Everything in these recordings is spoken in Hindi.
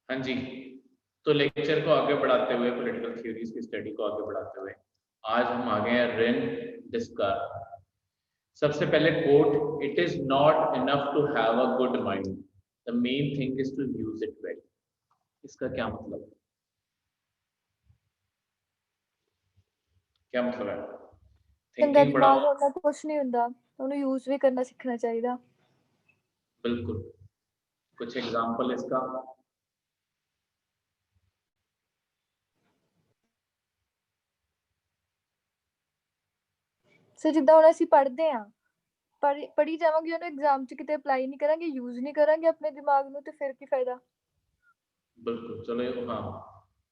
हाँ जी, तो लेक्चर को आगे बढ़ाते हुए, पॉलिटिकल थ्योरीज की स्टडी को आगे बढ़ाते हुए आज हम आ गए हैं रेन डिस्कार्ट। सबसे पहले quote, it is not enough to have a good mind, the main thing is to use it well. इसका क्या मतलब, क्या मतलब है? चंगा थिंकिंग दिमाग बढ़ाओ। होना कुछ नहीं ਹੁੰਦਾ, ਉਹਨੂੰ यूज भी करना सीखना चाहिए। बिल्कुल, कुछ एग्जाम्पल इसका? ਸਰ ਜਿੱਦਾਂ ਹੁਣ ਅਸੀਂ ਪੜ੍ਹਦੇ ਆ, ਪੜ੍ਹੀ ਜਾਵਾਂਗੇ, ਉਹਨੂੰ ਐਗਜ਼ਾਮ 'ਚ ਕਿਤੇ ਅਪਲਾਈ ਨਹੀਂ ਕਰਾਂਗੇ, ਯੂਜ਼ ਨਹੀਂ ਕਰਾਂਗੇ ਆਪਣੇ ਦਿਮਾਗ ਨੂੰ, ਤੇ ਫਿਰ ਕੀ ਫਾਇਦਾ। बिल्कुल, चलो हाँ,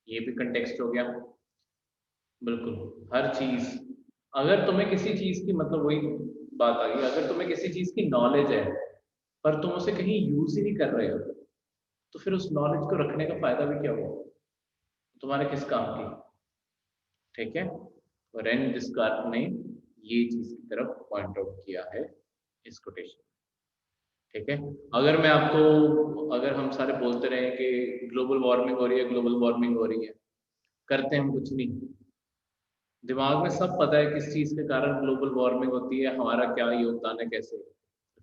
ये भी कंटेक्स्ट हो गया। बिल्कुल, हर चीज, अगर तुम्हें किसी चीज की, मतलब वही बात आ गई, अगर तुम्हें किसी चीज की नॉलेज है पर तुम उसे कहीं यूज ही नहीं कर रहे हो, तो फिर उस नॉलेज को रखने का फायदा भी क्या हुआ, तुम्हारे किस काम की? ठीक है, रेन डिस्कार्ट ने ये चीज की तरफ पॉइंट आउट किया है इस कोटेशन। ठीक है, अगर मैं आपको, अगर हम सारे बोलते रहे कि ग्लोबल वार्मिंग हो रही है, ग्लोबल वार्मिंग हो रही है, करते हम कुछ नहीं, दिमाग में सब पता है किस चीज के कारण ग्लोबल वार्मिंग होती है, हमारा क्या योगदान है, कैसे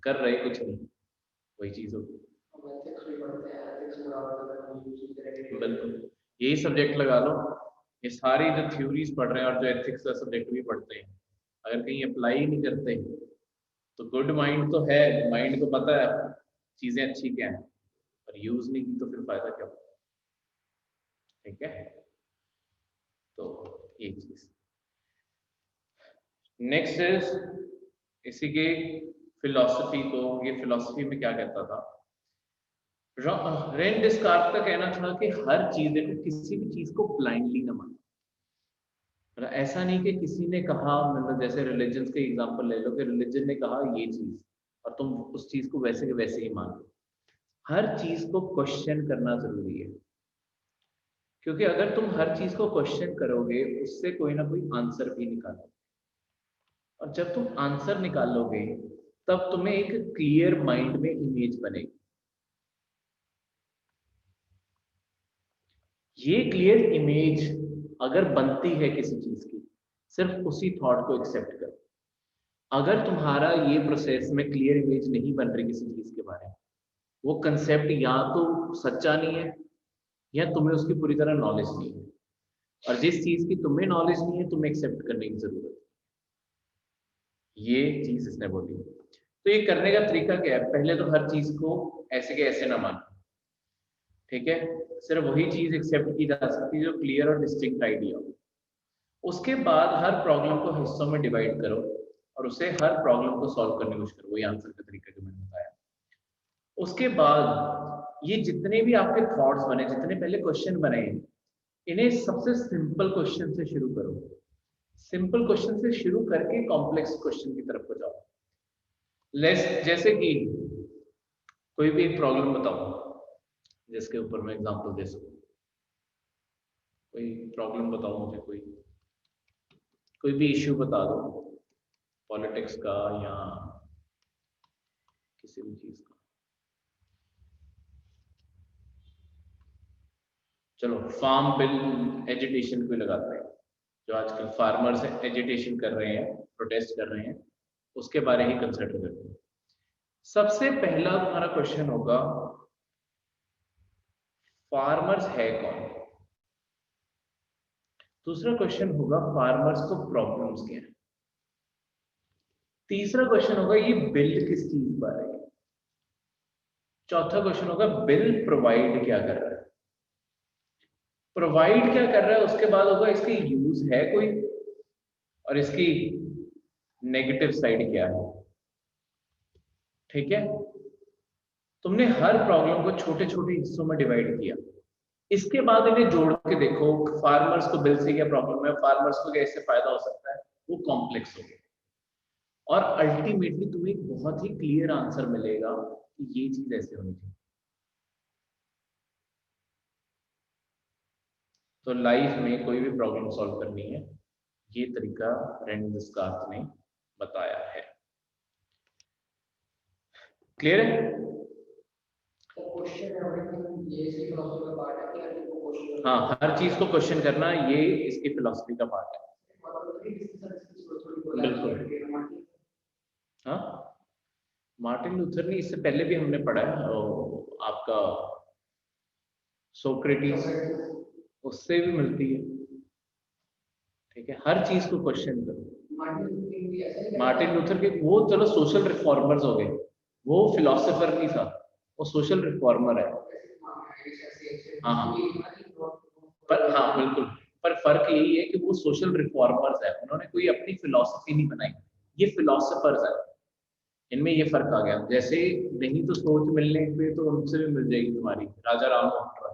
कर रहे कुछ नहीं, वही चीज होगी। बिल्कुल, यही सब्जेक्ट लगा लो, ये सारी जो थ्योरीज पढ़ रहे हैं और जो एथिक्स का सब्जेक्ट भी पढ़ते हैं, अगर कहीं अप्लाई ही नहीं करते तो गुड माइंड तो है, माइंड को पता है चीजें अच्छी क्या है, पर यूज नहीं की तो फिर फायदा क्या होगा। ठीक है, तो ये चीज। नेक्स्ट इज इसी के फिलॉसफी को, ये फिलॉसफी में क्या कहता था, रेन डिस्कार्ट का कहना था कि हर चीज, देखो किसी भी चीज को ब्लाइंडली न मानो। मतलब ऐसा नहीं कि किसी ने कहा, मतलब जैसे रिलीजन के एग्जांपल ले लो कि रिलीजन ने कहा ये चीज और तुम उस चीज को वैसे के वैसे ही मान लो। हर चीज को क्वेश्चन करना जरूरी है, क्योंकि अगर तुम हर चीज को क्वेश्चन करोगे उससे कोई ना कोई आंसर भी निकालोगे, और जब तुम आंसर निकालोगे तब तुम्हें एक क्लियर माइंड में इमेज बनेगी। ये क्लियर इमेज अगर बनती है किसी चीज की, सिर्फ उसी थॉट को एक्सेप्ट करो। अगर तुम्हारा ये प्रोसेस में क्लियर इमेज नहीं बन रही किसी चीज के बारे में, वो कंसेप्ट या तो सच्चा नहीं है या तुम्हें उसकी पूरी तरह नॉलेज नहीं है, और जिस चीज की तुम्हें नॉलेज नहीं है तुम्हें एक्सेप्ट करने की जरूरत है। ये चीज इसने बोली। तो ये करने का तरीका क्या है, पहले तो हर चीज को ऐसे के ऐसे ना मानो। ठीक है, सिर्फ वही चीज एक्सेप्ट की जा सकती है जो क्लियर और डिस्टिंक्ट आइडिया हो। उसके बाद हर प्रॉब्लम को हिस्सों में डिवाइड करो और उसे हर प्रॉब्लम को सॉल्व करने की कोशिश करो, वही आंसर का तरीका जो मैंने बताया। उसके बाद ये जितने भी आपके थॉट्स बने, जितने पहले क्वेश्चन बने, इन्हें सबसे सिंपल क्वेश्चन से शुरू करो। सिंपल क्वेश्चन से शुरू करके कॉम्प्लेक्स क्वेश्चन की तरफ को जाओ। लेस, जैसे कि कोई भी एक प्रॉब्लम बताओ जिसके ऊपर मैं एग्जांपल दे सकूं। कोई प्रॉब्लम बताओ मुझे, कोई भी इश्यू बता दो, पॉलिटिक्स का या किसी भी चीज का। चलो फार्म बिल एजिटेशन को लगाते हैं, जो आजकल फार्मर्स एजिटेशन कर रहे हैं, प्रोटेस्ट कर रहे हैं, उसके बारे ही कंसिडर करते हैं। सबसे पहला तुम्हारा क्वेश्चन होगा, फार्मर्स है कौन? दूसरा क्वेश्चन होगा, फार्मर्स को प्रॉब्लम्स क्या है? तीसरा क्वेश्चन होगा, ये बिल किस चीज पर है? चौथा क्वेश्चन होगा, बिल प्रोवाइड क्या कर रहा है? प्रोवाइड क्या कर रहा है, उसके बाद होगा इसकी यूज है कोई, और इसकी नेगेटिव साइड क्या है। ठीक है, तुमने हर प्रॉब्लम को छोटे छोटे हिस्सों में डिवाइड किया, इसके बाद इन्हें जोड़ के देखो, फार्मर्स को बिल से क्या प्रॉब्लम है, फार्मर्स को कैसे फायदा हो सकता है, वो कॉम्प्लेक्स हो गया, और अल्टीमेटली तुम्हें एक बहुत ही क्लियर आंसर मिलेगा कि ये चीज ऐसे होनी चाहिए। तो लाइफ में कोई भी प्रॉब्लम सॉल्व करनी है, ये तरीका रेन डिस्कार्ट ने बताया है। क्लियर है? हाँ, हर चीज को क्वेश्चन करना ये इसकी फिलॉसफी का पार्ट है। बिल्कुल। हाँ, मार्टिन लूथर ने, इससे पहले भी हमने पढ़ा है आपका सोक्रेटिस, उससे भी मिलती है। ठीक है, हर चीज को क्वेश्चन करो। मार्टिन लूथर के वो चलो सोशल रिफॉर्मर्स हो गए, वो फिलोसोफर नहीं था, वो सोशल रिफॉर्मर है। हाँ हाँ, पर हाँ बिल्कुल, पर फर्क यही है कि वो सोशल रिफॉर्मर्स है, उन्होंने कोई अपनी फिलोसफी नहीं बनाई, ये फिलोसोफर्स है। इनमें ये फर्क आ गया। जैसे नहीं तो सोच मिलने पे तो उनसे भी मिल जाएगी तुम्हारी, राजा राम मोहन रॉय,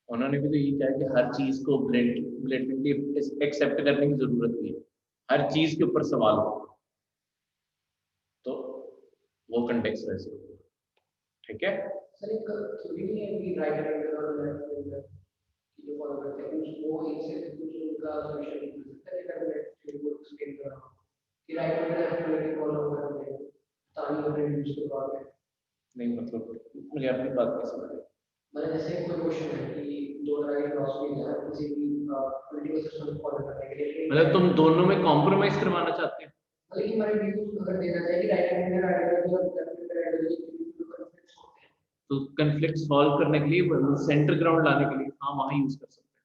उन्होंने भी तो यही कहा कि हर चीज को ब्लेंडली एक्सेप्ट करने की जरूरत नहीं है, हर चीज के ऊपर सवाल हो। तो वो कंटेक्स्ट वैसे, ठीक है। सर एक थ्योरी नहीं है कि राइट हैंडर और लेफ्ट हैंडर जो फॉलो करते हैं उसको एक से कुछ उनका सॉल्यूशन निकल सकता है, अगर मैं थ्योरी को एक्सप्लेन कर रहा हूं कि राइट हैंडर लेफ्ट हैंडर को फॉलो करते हैं ताकि वो यूज कर पाए। नहीं मतलब मुझे अपनी बात नहीं समझ आई। मतलब जैसे कोई क्वेश्चन है कि दो तरह की फिलॉसफी है किसी भी पॉलिटिकल सिस्टम को फॉलो करने के लिए, मतलब तुम दोनों में कॉम्प्रोमाइज करवाना चाहते हैं। लेकिन हमारे व्यूज अगर देना चाहिए कि राइट हैंडर और लेफ्ट हैंडर तो कंफ्लिक्ट सॉल्व करने के लिए, सेंटर ग्राउंड लाने के लिए, हाँ वहां यूज कर सकते हैं।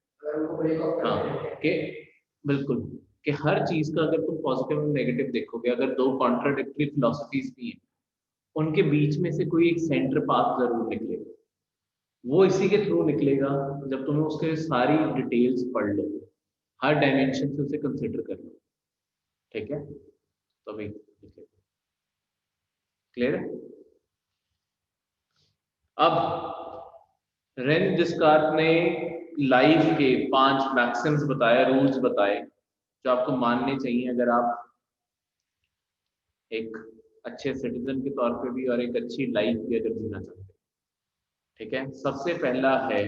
हाँ कि बिल्कुल, कि हर चीज का अगर तुम पॉजिटिव और नेगेटिव देखोगे, अगर दो कॉन्ट्राडिक्टरी फिलोसफीज भी हैं, उनके बीच में से कोई एक सेंटर पाथ जरूर निकलेगा। वो इसी के थ्रू निकलेगा जब तुम्हें उसके सारी डिटेल्स पढ़ लो, हर डायमेंशन से उसे कंसिडर कर लो, ठीक है, तभी क्लियर है। अब रेन डिस्कार्ट ने लाइफ के 5 मैक्सिम्स बताए, रूल्स बताए, जो आपको मानने चाहिए अगर आप एक अच्छे सिटीजन के तौर पे भी और एक अच्छी लाइफ भी अगर जीना चाहते हैं। ठीक है, सबसे पहला है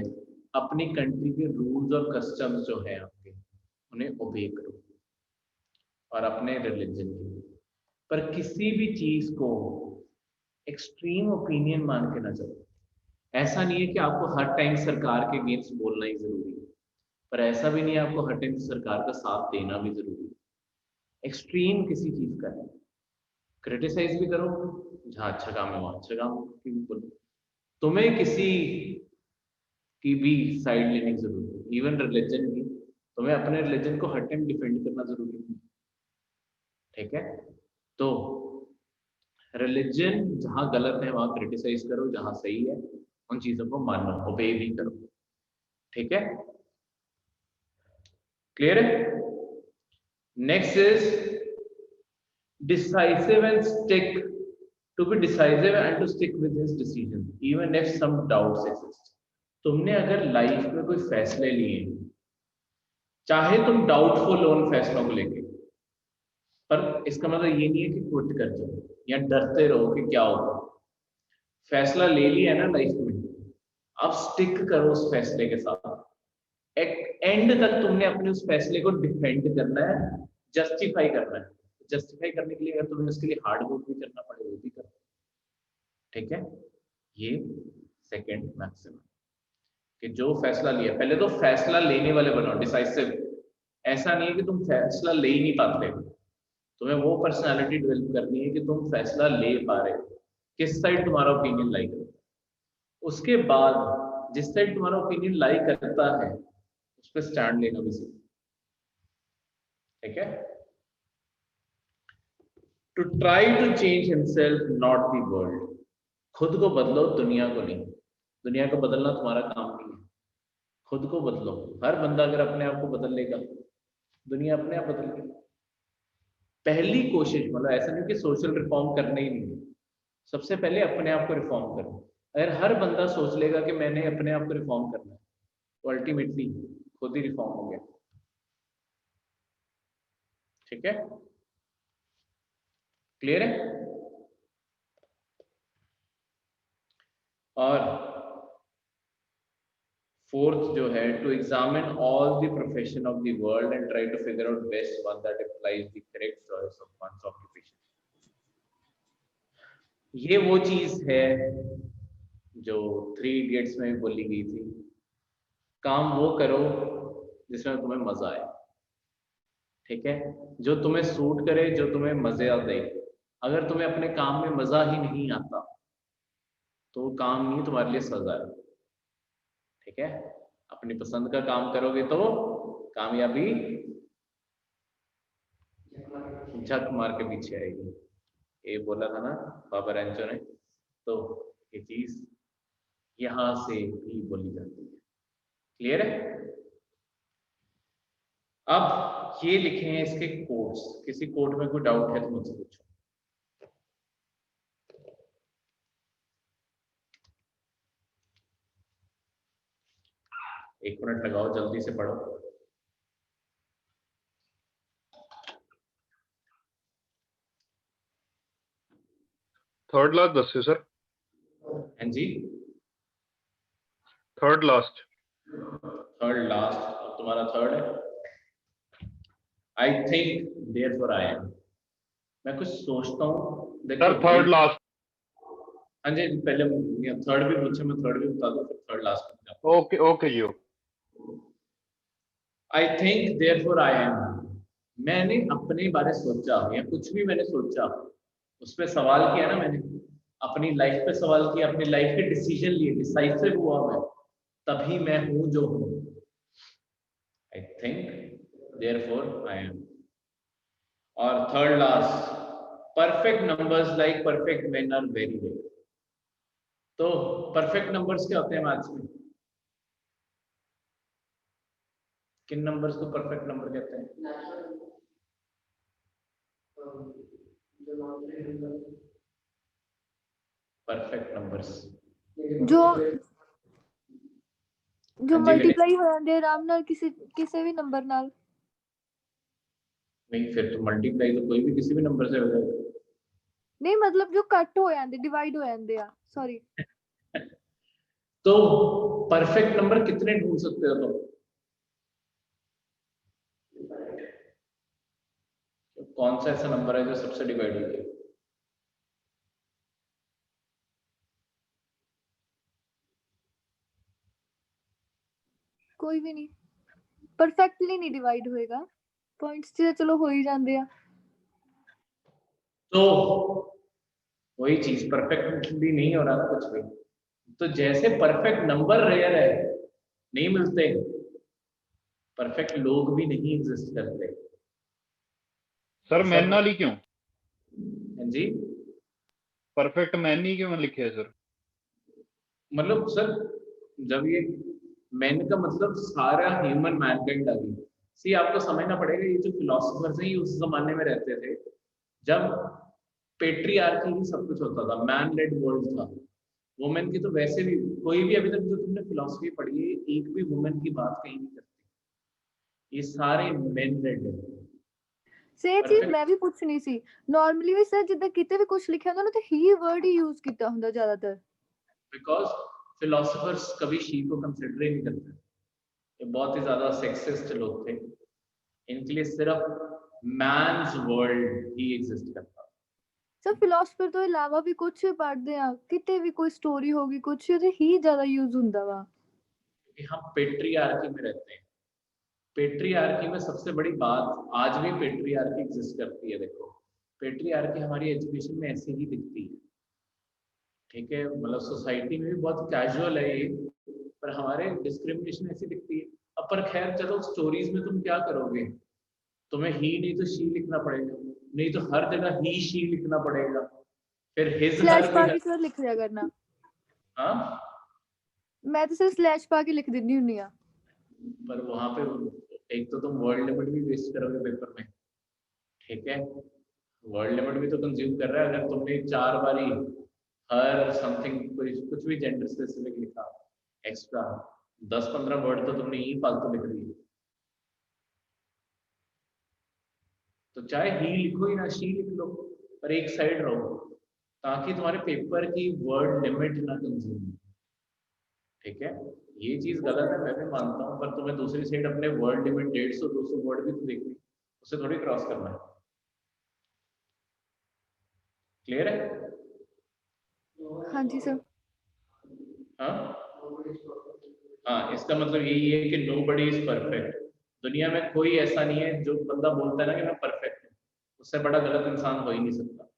अपनी कंट्री के रूल्स और कस्टम्स जो है आपके, उन्हें ओबे करो, और अपने रिलीजन की, पर किसी भी चीज को एक्सट्रीम ओपिनियन मान के ना चलो। ऐसा नहीं है कि आपको हर टाइम सरकार के अगेंस्ट बोलना ही जरूरी है, पर ऐसा भी नहीं है आपको हर टाइम सरकार का साथ देना भी जरूरी है। एक्सट्रीम किसी चीज का है, क्रिटिसाइज भी करो, जहाँ अच्छा काम है वहां अच्छा काम की भी बोलो, तुम्हें किसी की भी साइड लेने की जरूरत है, इवन रिलीजन की, तुम्हें अपने रिलीजन को हर टाइम डिफेंड करना जरूरी नहीं, ठीक है। तो रिलीजन जहां गलत है वहां क्रिटिसाइज करो, जहां सही है उन चीजों को मानो, ओबे भी करो, ठीक है, क्लियर है। Next is decisive and stick to be decisive and to stick with his decision even if some doubts exist। तुमने अगर लाइफ में कोई फैसले लिए, चाहे तुम डाउटफुल हो उन फैसलों को लेके, पर इसका मतलब ये नहीं है कि क्विट कर जाओ या डरते रहो कि क्या होगा। फैसला ले लिया ना लाइफ में, अब स्टिक करो उस फैसले के साथ, एक एंड तक तुमने अपने उस फैसले को डिफेंड करना है, जस्टिफाई करना है। जस्टिफाई करने के लिए अगर तुम्हें उसके लिए हार्ड वर्क भी करना पड़े वो भी करो, ठीक है। ये सेकंड मैक्सिमम, कि जो फैसला लिया, पहले तो फैसला लेने वाले बनो, डिसाइसिव। ऐसा नहीं है कि तुम फैसला ले ही नहीं पाते, तुम्हें वो पर्सनालिटी डेवलप करनी है कि तुम फैसला ले पा रहे हो, किस साइड तुम्हारा ओपिनियन लाई करता है। उसके बाद जिस साइड तुम्हारा ओपिनियन लाई करता है उस पर स्टैंड लेना भी सीखो, ठीक है। To try to change himself not the world, खुद को बदलो दुनिया को नहीं, दुनिया को बदलना तुम्हारा काम नहीं है, खुद को बदलो। हर बंदा अगर अपने आप को बदल लेगा, दुनिया अपने आप बदल लेगी। पहली कोशिश, मतलब ऐसा नहीं कि सोशल रिफॉर्म करने ही नहीं, सबसे पहले अपने आप को रिफॉर्म करो। अगर हर बंदा सोच लेगा कि मैंने अपने आप को रिफॉर्म करना है, तो अल्टीमेटली खुद ही रिफॉर्म हो गया, ठीक है, क्लियर है। और फोर्थ जो है, to examine all the profession of the world and try to figure out best one that applies the correct choice of one's occupation. ये वो चीज है जो 3 इडियट्स में भी बोली गई थी, काम वो करो जिसमें तुम्हें मजा आए, ठीक है, जो तुम्हें सूट करे, जो तुम्हें मजा दे। अगर तुम्हें अपने काम में मजा ही नहीं आता तो वो काम नहीं तुम्हारे लिए सजा है, ठीक है। अपनी पसंद का काम करोगे तो कामयाबी झक मार के पीछे आएगी, ये बोला था ना बाबा रैंचो ने। तो ये चीज यहां से भी बोली जाती है। क्लियर है? अब ये लिखे हैं इसके कोड्स। किसी कोड में कोई डाउट है तो मुझसे पूछो। एक मिनट लगाओ, जल्दी से पढ़ो। थर्ड लास्ट दस्यो सर। हाँ जी, थर्ड लास्ट। थर्ड लास्ट, तुम्हारा थर्ड है। I think therefore I am. मैं कुछ सोचता हूँ, सर थर्ड लास्ट। हाँ जी, पहले थर्ड भी पूछे, मैं थर्ड भी बता दूँ, फिर थर्ड लास्ट। ओके ओके जी। I think therefore I am. मैंने अपने बारे सोचा या कुछ भी मैंने सोचा, उस पर सवाल किया ना मैंने, अपनी लाइफ पे सवाल किया, अपनी लाइफ के डिसीजन लिए, डिसाइसिव हुआ मैं, तभी मैं हूं जो हूं। I think therefore I am. और third last, perfect numbers like perfect men are very rare. तो परफेक्ट नंबर्स क्या होते हैं मैथ्स में? किन नंबर्स को परफेक्ट नंबर कहते हैं? परफेक्ट नंबर्स जो जो हाँ जी, मल्टीप्लाई हो जाते आराम नाल किसी भी नंबर नाल। नहीं, फिर तो मल्टीप्लाई तो कोई भी किसी भी नंबर से हो जाएगा। नहीं मतलब जो कट हो जाते, डिवाइड हो जाते आ, सॉरी। तो परफेक्ट नंबर कितने ढूंढ सकते हो तुम? तो कौन सा ऐसा नंबर है जो सबसे डिवाइड हो गया? कोई भी नहीं, परफेक्टली नहीं डिवाइड होएगा, पॉइंट्स से चलो हो ही जाते आ। तो वही चीज, परफेक्टली नहीं हो रहा ना कुछ भी। तो जैसे परफेक्ट नंबर रेयर है, नहीं मिलते, परफेक्ट लोग भी नहीं एग्जिस्ट करते। सर मैन सब, नाल ही क्यों? हाँ जी, परफेक्ट मैन ही क्यों लिखे है सर? मतलब सर, जब ये मैन का मतलब सारा ह्यूमन मैनकाइंड आ गई। सी, आपको समझना पड़ेगा, ये जो फिलोसफर्स हैं ये उस जमाने में रहते थे जब पेट्रियार्की ही सब कुछ होता था, मैन लेड वर्ल्ड था। वुमेन की तो वैसे भी, कोई भी अभी तक जो तुमने फिलोसफी पढ़ी है, एक भी वुमेन की बात कहीं नहीं करती, ये सारे मेन लेड है। ਸੇਮ ਚੀਜ਼ परफेक्ट, ਮੈਂ ਵੀ ਪੁੱਛਣੀ ਸੀ। ਨਾਰਮਲੀ ਵੀ ਸਰ ਜਿੱਦਾਂ ਕਿਤੇ ਵੀ ਕੁਝ ਲਿਖਿਆ ਹੁੰਦਾ ਨਾ ਤੇ ਹੀ ਵਰਡ ਹੀ ਯੂਜ਼ ਕੀਤਾ ਹੁੰਦਾ ਜ਼ਿਆਦਾਤਰ। बिकॉज फिलोसफर्स कभी शी को कंसिडर ही नहीं करते, ये बहुत ही ज्यादा सेक्सिस्ट लोग थे, इनके लिए सिर्फ मैन्स वर्ल्ड ही एग्जिस्ट करता। ਸਰ ਫਿਲਾਸਫਰ ਤੋਂ ਇਲਾਵਾ ਵੀ ਕੁਝ ਪੜ੍ਹਦੇ ਆ, ਕਿਤੇ ਵੀ ਕੋਈ ਸਟੋਰੀ ਹੋਗੀ ਕੁਝ ਤੇ ਹੀ ਜ਼ਿਆਦਾ ਯੂਜ਼ ਹੁੰਦਾ ਵਾ। क्योंकि हम पेट्रियार्की में रहते हैं। पेट्रियार्की में सबसे बड़ी बात, आज भी पेट्रियार्की एग्जिस्ट करती है। देखो, पेट्रियार्की हमारी एजुकेशन में ऐसे ही दिखती है, ठीक है, मतलब सोसाइटी में भी बहुत कैजुअल है ये, पर हमारे डिस्क्रिमिनेशन ऐसी दिखती है। अब पर खैर चलो, स्टोरीज में तुम क्या करोगे, तुम्हें ही नहीं तो शी लिखना पड़ेगा, नहीं तो हर जगह ही शी लिखना पड़ेगा, फिर हिज हर स्लैश भी पा हर। के सर लिख दिया करना। हाँ, मैं तो सिर्फ स्लैश पा के लिख दिंदी हुंदी आ। पर वहां पे एक तो तुम वर्ड लिमिट भी वेस्ट करोगे पेपर में, ठीक है, वर्ड लिमिट भी तो कंज्यूम कर रहा है। अगर तुमने 4 बारी हर समथिंग कुछ भी जेंडर स्पेसिफिक लिखा एक्स्ट्रा, 10-15 वर्ड तो तुमने ही फालतू लिख दिए। तो चाहे ही लिखो या ना शी लिख लो, पर एक साइड रहो, ताकि तुम्हारे पेपर की वर्ड लिमिट ना कंज्यूम, ठीक है। ये चीज गलत है, मैं भी मानता हूँ, पर तुम्हें दूसरी साइड अपने वर्ड लिमिट 150-200 वर्ड भी तो देखनी, उसे थोड़ी क्रॉस करना है। क्लियर है? हाँ जी सर। हाँ हाँ, इसका मतलब यही है कि नोबडी इज परफेक्ट। दुनिया में कोई ऐसा नहीं है जो बंदा बोलता है ना कि मैं परफेक्ट हूँ, उससे बड़ा गलत इंसान हो ही नहीं सकता।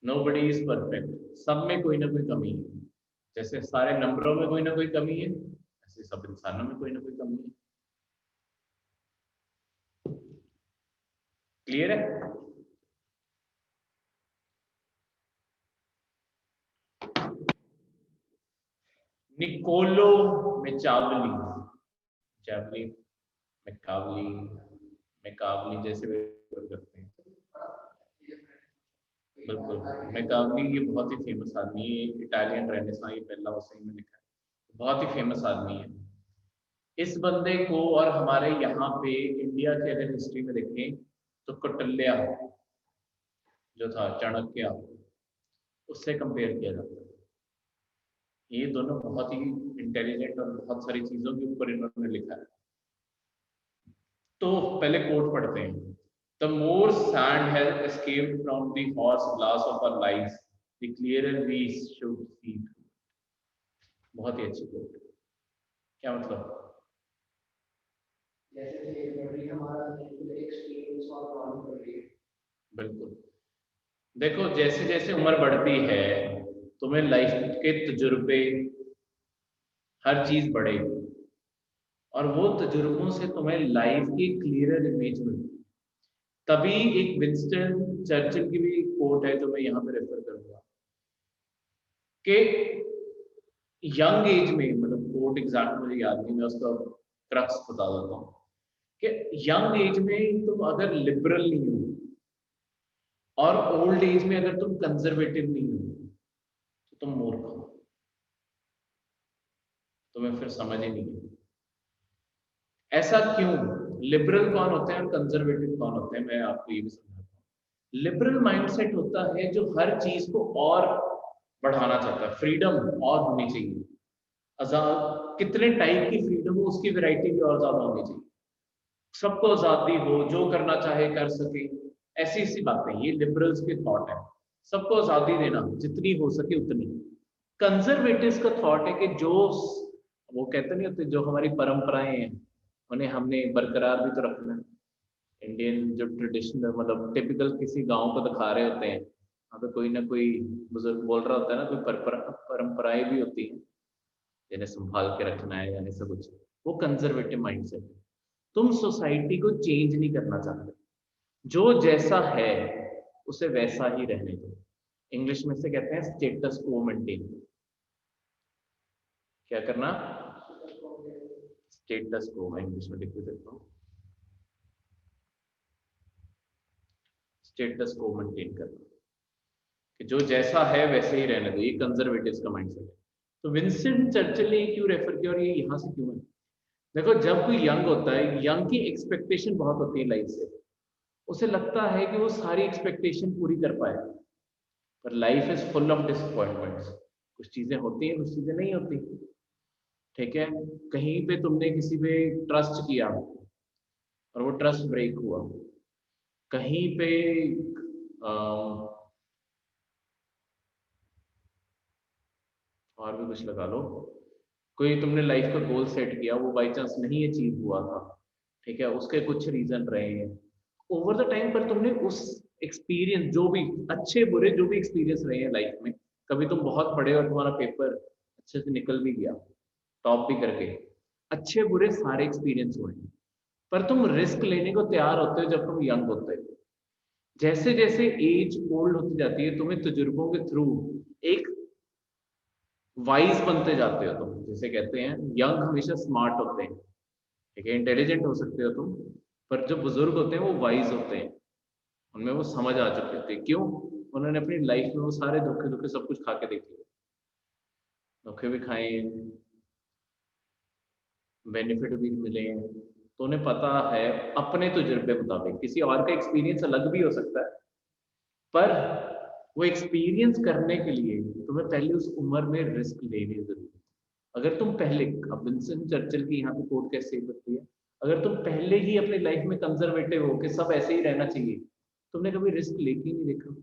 नोबडी इज परफेक्ट, सब में कोई ना कोई कमी है। जैसे सारे नंबरों में कोई ना कोई कमी है, ऐसे सब इंसानों में कोई ना कोई कमी है। क्लियर है? निकोलो मेचावली, चावली, मैकावली, मैकावली जैसे भी करते हैं। बिल्कुल, मैकावली ये बहुत ही फेमस आदमी है, इटालियन रेनेसां ये पहला उसी में लिखा है, बहुत ही फेमस आदमी है। इस बंदे को और हमारे यहाँ पे इंडिया के अगर हिस्ट्री में देखें तो कौटिल्य जो था, चाणक्य, उससे कंपेयर किया जाता है। ये दोनों बहुत ही इंटेलिजेंट और बहुत सारी चीजों के ऊपर इन्होंने लिखा है। तो पहले कोट पढ़ते हैं। The more sand has escaped from the hourglass of our lives, the clearer we should see. बहुत ही अच्छी कोट। क्या मतलब? बिल्कुल। देखो, जैसे जैसे उम्र बढ़ती है तुम्हें लाइफ के तजुर्बे, हर चीज बढ़ेगी, और वो तजुर्बों से तुम्हें लाइफ की क्लियरर इमेज मिलती। तभी एक विंस्टन चर्चिल की भी कोट है जो मैं यहाँ पे रेफर करूंगा कि यंग एज में, मतलब कोट एग्जैक्ट मुझे याद नहीं, मैं उसका क्रक्स बता देता हूँ कि यंग एज में तुम अगर लिबरल नहीं हो और ओल्ड एज में अगर तुम कंजर्वेटिव नहीं हो तो तुम मूर्ख हो, तुम्हें फिर समझ ही नहीं है। ऐसा क्यों? लिबरल कौन होते हैं और कंजर्वेटिव कौन होते हैं, मैं आपको ये भी समझाता हूँ। लिबरल माइंडसेट होता है जो हर चीज को और बढ़ाना चाहता है, फ्रीडम और होनी चाहिए, आजाद, कितने टाइप की फ्रीडम हो उसकी वैरायटी भी और ज्यादा होनी चाहिए, सबको आजादी हो, जो करना चाहे कर सके, ऐसी ऐसी बातें, ये लिबरल्स के थॉट है। सबको आजादी देना जितनी हो सके उतनी। कंजर्वेटिव्स का थॉट है कि जो वो कहते नहीं होते, जो हमारी परंपराएं हैं उन्हें हमने बरकरार भी तो रखना है। इंडियन जो ट्रेडिशनल, मतलब टिपिकल किसी गांव को दिखा रहे होते हैं, वहाँ पे कोई ना कोई बुजुर्ग बोल रहा होता है ना, कोई परंपराएं भी होती हैं जिन्हें संभाल के रखना है, या ऐसा कुछ। वो कंजर्वेटिव माइंडसेट है। तुम सोसाइटी को चेंज नहीं करना चाहते, जो जैसा है उसे वैसा ही रहने दो। इंग्लिश में से कहते हैं स्टेटस को मेंटेन। क्या करना? स्टेटस को, मैं इंग्लिश में लिख देता हूँ, स्टेटस को मेंटेन करना, कि जो जैसा है वैसे ही रहने दो। ये कंजर्वेटिव्स का माइंडसेट है। तो विंस्टन चर्चिल ने क्यों रेफर किया और ये यहाँ से क्यों है? देखो, जब कोई यंग होता है, यंग की एक्सपेक्टेशन बहुत होती है लाइफ से, उसे लगता है कि वो सारी एक्सपेक्टेशन पूरी कर पाए, पर life is full of disappointments. कुछ चीजें होती हैं, कुछ चीजें नहीं होती। ठीक है, कहीं पे तुमने किसी पे ट्रस्ट किया और वो ट्रस्ट ब्रेक हुआ, कहीं पे और भी कुछ लगा लो, कोई तुमने लाइफ का गोल सेट किया, वो बाई चांस नहीं अचीव हुआ था, ठीक है, उसके कुछ रीजन रहे हैं ओवर द टाइम, पर तुमने उस एक्सपीरियंस, जो भी अच्छे बुरे जो भी एक्सपीरियंस रहे हैं लाइफ में, कभी तुम बहुत पढ़े और तुम्हारा पेपर अच्छे से निकल भी गया, टॉप भी करके, अच्छे बुरे सारे एक्सपीरियंस हुए, पर तुम रिस्क लेने को तैयार होते हो जब तुम यंग होते हो। जैसे जैसे एज ओल्ड होती जाती है, तुम्हें तजुर्बों के थ्रू एक वाइज बनते जाते हो तुम। जैसे कहते हैं यंग हमेशा स्मार्ट होते हैं, ठीक है, इंटेलिजेंट हो सकते हो तुम, पर जो बुजुर्ग होते हैं वो वाइज होते हैं, उनमें वो समझ आ चुके थे। क्यों? उन्होंने अपनी लाइफ में वो सारे धोखे धोखे सब कुछ खा के देख लिया, धोखे भी खाए, बेनिफिट भी मिले हैं, तो उन्हें पता है अपने तजुर्बे मुताबिक। किसी और का एक्सपीरियंस अलग भी हो सकता है, पर वो एक्सपीरियंस करने के लिए तुम्हें पहले उस उम्र में रिस्क लेनी जरूरी है। अगर तुम पहले, अब विंस्टन चर्चिल की यहाँ पे कोट कैसे करती है, अगर तुम पहले ही अपनी लाइफ में कंजर्वेटिव हो कि सब ऐसे ही रहना चाहिए, तुमने कभी रिस्क लेके नहीं देखा,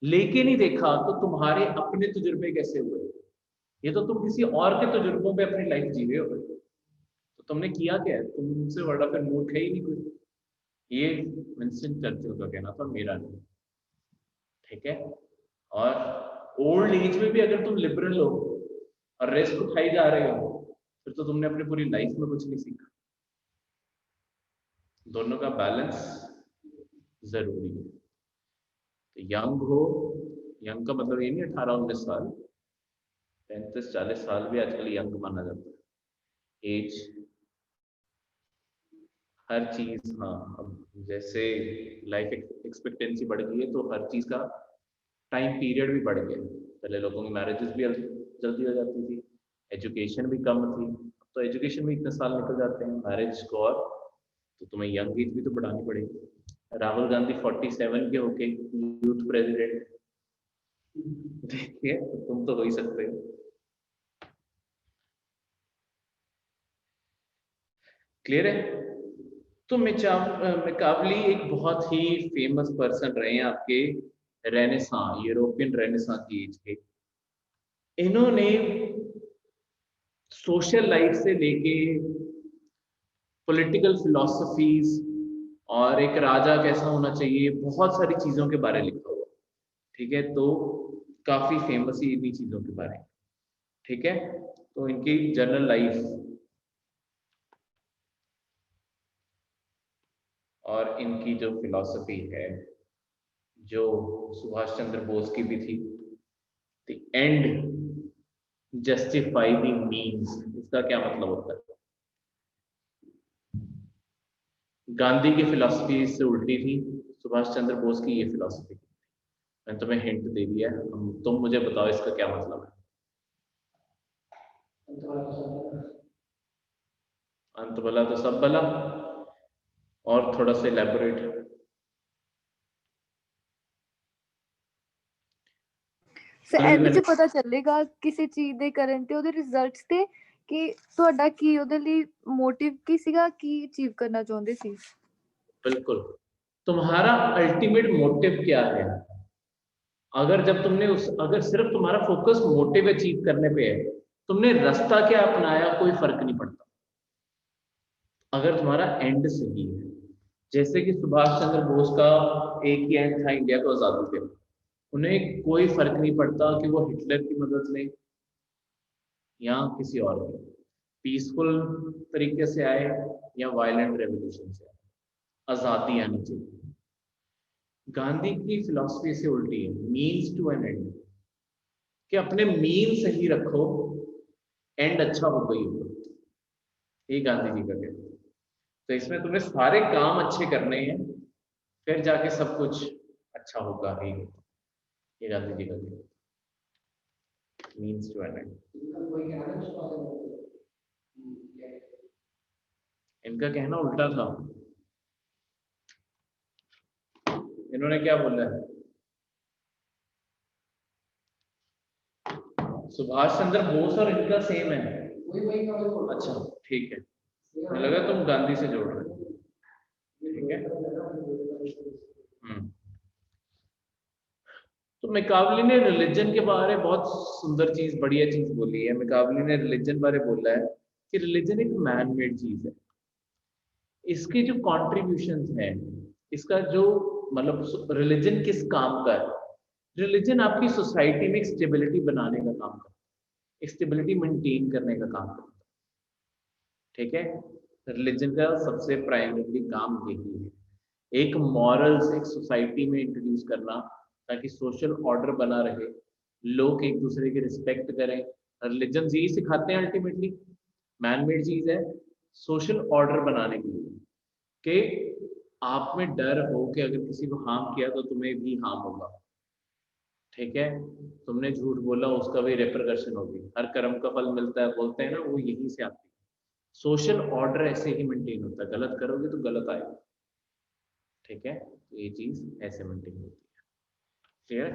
लेके नहीं देखा, तो तुम्हारे अपने तजुर्बे कैसे हुए? ये तो तुम किसी और के तजुर्बों पे अपनी लाइफ जी रहे हो, तो तुमने किया क्या है? तुमसे बड़ा फिर मूर्ख है ही नहीं कोई। ये विंस्टन चर्चिल का कहना था, मेरा नहीं। ठीक है। और ओल्ड एज में भी अगर तुम लिबरल हो और रिस्क उठाई जा रहे हो, फिर तो तुमने अपनी पूरी लाइफ में कुछ नहीं सीखा। दोनों का बैलेंस जरूरी है। तो यंग हो, यंग का मतलब ये नहीं 18-19 साल, 35-40 साल भी आजकल यंग माना जाता है। एज, हर चीज, हाँ, अब जैसे लाइफ एक्सपेक्टेंसी बढ़ गई है तो हर चीज का टाइम पीरियड भी बढ़ गया। पहले लोगों की मैरिजेस भी जल्दी हो जाती थी, एजुकेशन भी कम थी। अब तो एजुकेशन में इतने साल निकल जाते हैं मैरिज को, और तो तुम्हें यंग एज भी तो बढ़ानी पड़ेगी। राहुल गांधी 47 के होके यूथ प्रेसिडेंट, देखिए तो तुम तो हो ही सकते हो। क्लियर है? तो मैकावली एक बहुत ही फेमस पर्सन रहे हैं आपके रेनेसां, यूरोपियन रेनेसां की एज के। इन्होंने सोशल लाइफ से लेके पॉलिटिकल फिलॉसफीज और एक राजा कैसा होना चाहिए, बहुत सारी चीजों के बारे में लिखा हुआ। ठीक है, तो काफी फेमस ही इन्हीं चीजों के बारे में। ठीक है, तो इनकी जनरल लाइफ और इनकी जो फिलॉसफी है, जो सुभाष चंद्र बोस की भी थी, the end justify the means, इसका क्या मतलब होता है? गांधी की फिलॉसफी इससे उल्टी थी, सुभाष चंद्र बोस की ये फिलॉसफी। मैंने तुम्हें हिंट दे दिया है, तुम मुझे बताओ इसका क्या मतलब है। अंत भला तो सब भला, और थोड़ा सा इलेबोरेट। ਐਵੇਂ ਚ ਪਤਾ ਚੱਲੇਗਾ ਕਿਸੇ ਚੀਜ਼ ਦੇ ਕਰਨ ਤੇ ਉਹਦੇ ਰਿਜ਼ਲਟਸ ਤੇ ਕਿ ਤੁਹਾਡਾ ਕੀ ਉਹਦੇ ਲਈ ਮੋਟਿਵ ਕੀ ਸੀਗਾ, ਕੀ ਅਚੀਵ ਕਰਨਾ ਚਾਹੁੰਦੇ ਸੀ। बिल्कुल, तुम्हारा अल्टीमेट मोटिव क्या है? अगर जब तुमने अगर सिर्फ तुम्हारा फोकस मोटिव अचीव करने पे है, तुमने रास्ता क्या अपनाया कोई फर्क नहीं पड़ता। अगर तुम्हारा एंड सही है, जैसे कि सुभाष चंद्र बोस का एक ही एंड था, इंडिया को आजादी देना। उन्हें कोई फर्क नहीं पड़ता कि वो हिटलर की मदद लें या किसी और की, पीसफुल तरीके से आए या वायलेंट रेवोल्यूशन से आए, आजादी आनी चाहिए। गांधी की फिलॉसफी से उल्टी है, मीन्स टू एन एंड, कि अपने मीन सही रखो, एंड अच्छा होगा ही होगा। ये गांधी जी का कहना है। तो इसमें तुम्हें सारे काम अच्छे करने हैं, फिर जाके सब कुछ अच्छा होगा ही होगा। ये गांधी जी का कहना है, मीन्स टू एन एंड। इनका कहना उल्टा था। इन्होंने क्या बोला है? सुभाष चंद्र बोस और इनका सेम है। अच्छा ठीक है, मुझे लगा तुम गांधी से जोड़ रहे हो। ठीक है। तो मैकावली ने रिलीजन के बारे में बहुत सुंदर चीज, बढ़िया चीज बोली है। मैकावली ने रिलीजन बारे बोला है कि रिलीजन एक मैन मेड चीज है। इसके जो कॉन्ट्रीब्यूशन है, इसका जो मतलब रिलीजन किस काम का है? रिलीजन आपकी सोसाइटी में स्टेबिलिटी बनाने का काम करता है, स्टेबिलिटी मेंटेन करने का काम करता है। ठीक है, रिलीजन का सबसे प्राइमरी काम यही है, एक मॉरल्स एक सोसाइटी में इंट्रोड्यूस करना, ताकि सोशल ऑर्डर बना रहे, लोग एक दूसरे की रिस्पेक्ट करें। रिलीजन यही सिखाते हैं, अल्टीमेटली मैन मेड चीज है सोशल ऑर्डर बनाने के लिए, कि आप में डर हो कि अगर किसी को हार्म किया तो तुम्हें भी हार्म होगा। ठीक है, तुमने झूठ बोला उसका भी रेपरकशन होगी, हर कर्म का फल मिलता है, बोलते हैं ना, वो यहीं से आती है। सोशल ऑर्डर ऐसे ही मेंटेन होता है, गलत करोगे तो गलत आएगा। ठीक है, तो ये चीज ऐसे मेंटेन होती है। क्लियर?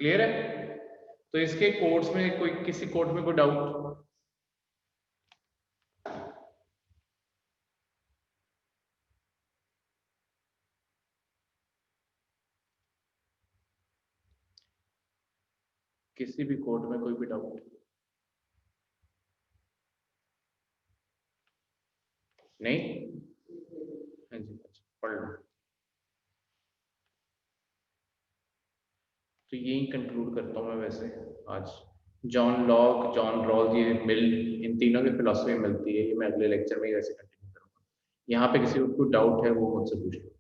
क्लियर है? तो इसके कोड्स में कोई, किसी कोड में कोई डाउट? किसी भी कोड में कोई भी डाउट? नहीं? हाँ जी, पढ़ लो। तो यही कंक्लूड करता हूँ मैं वैसे आज। जॉन लॉक, जॉन रॉल्स, ये मिल, इन तीनों की फिलॉसफी मिलती है। ये मैं अगले लेक्चर में ही वैसे कंटिन्यू करूँगा। यहाँ पे किसी को डाउट है वो मुझसे पूछ लो।